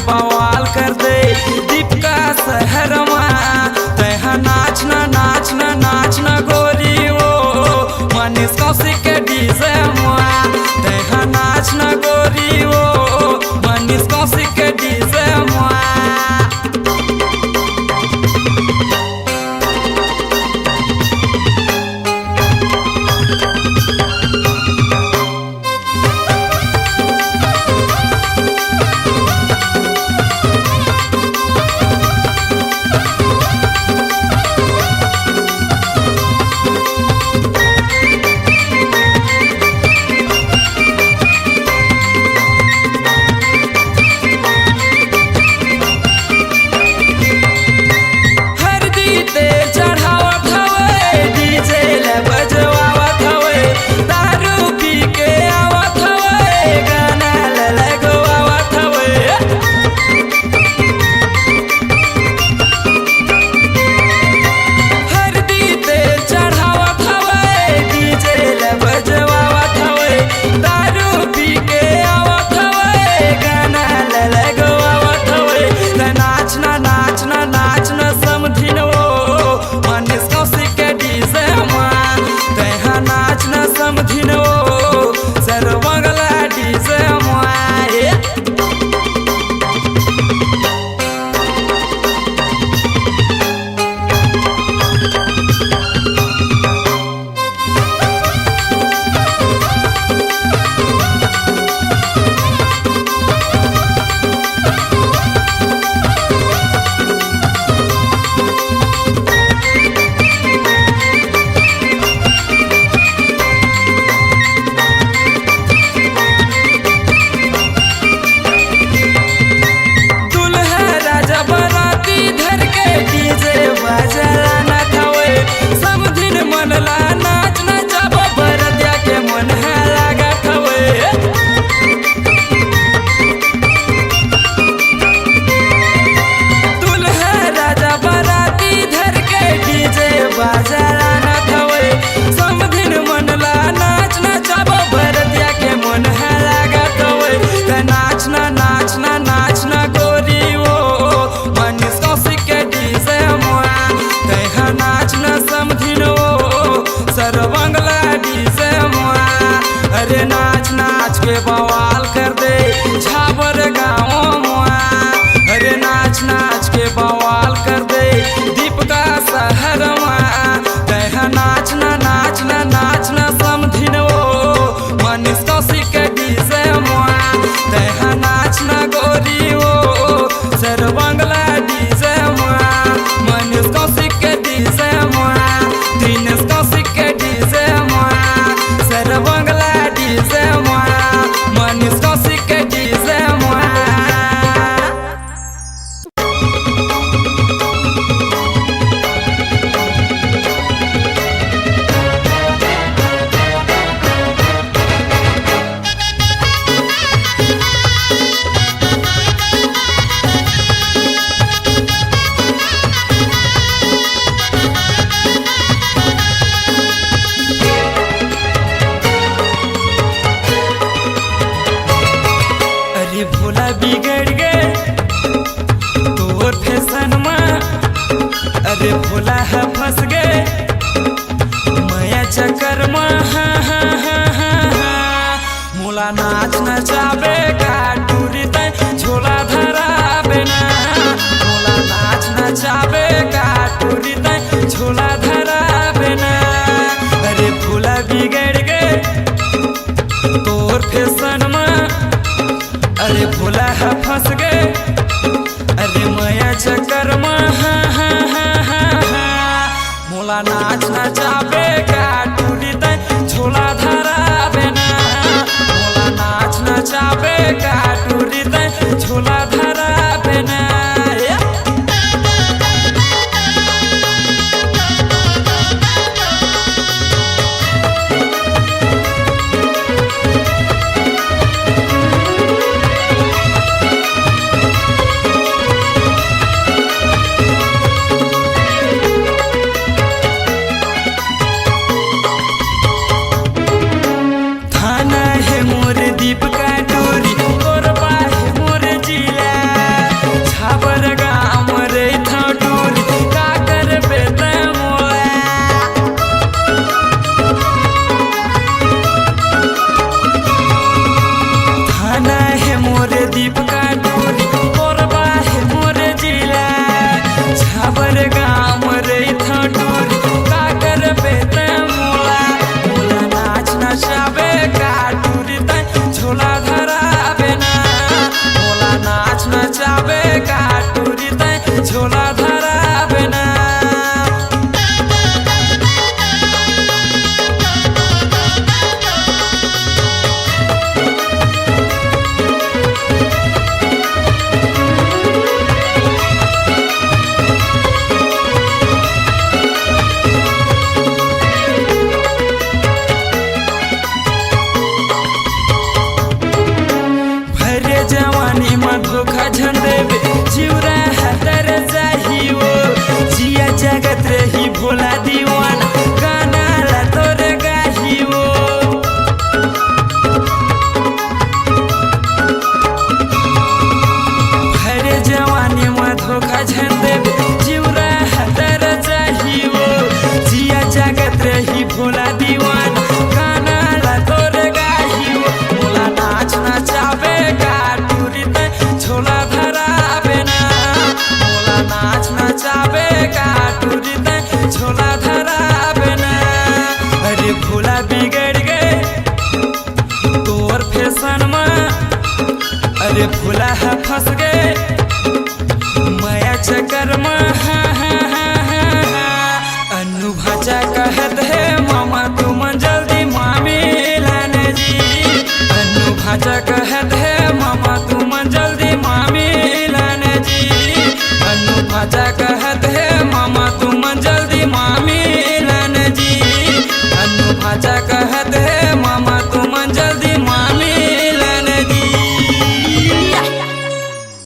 बवाल कर दे दीपका शहर में। तैहा नाचना नाचना नाचना गोरी वो मनीष कौशिक के डीजे में। तैहा नाचना गोरी वो मनीष कौशिक के डीजे में। अरे नाच नाच के बवाल कर दे झाबर गाँव में। अरे नाच नाच के बवाल कर दे दीपका शहर में। तैहा नाचना नाचना नाचना समधिन वो मनीष कौशिक के डीजे में। तैहा नाचना गोरी वो सर बंगला डीजे में। मनीष कौशिक के डीजे में। दिनेश कौशिक के डीजे में। सर बंगला डीजे में। मनीष कौशिक के डीजे में। अरे भोला बिगड़ गए तोर फैशन में। अरे भोला है फंस गए माया चक्कर में। मोला नाच नचाबे का टूरी तय झोला धराबे ना। मोला नाच नचाबे का टूरी तय झोला धराबे ना। अरे भोला बिगड़ गए तोर फैशन में। अरे भोला है फंस गए अरे माया चक्कर में। मोला नाच नचाबे का टूरी तय झोला धराबे ना। मोला नाच नचाबे का टूरी तय झोला धराबे ना। थाना है मोर दीप का डोरी और अरे फूला है फंस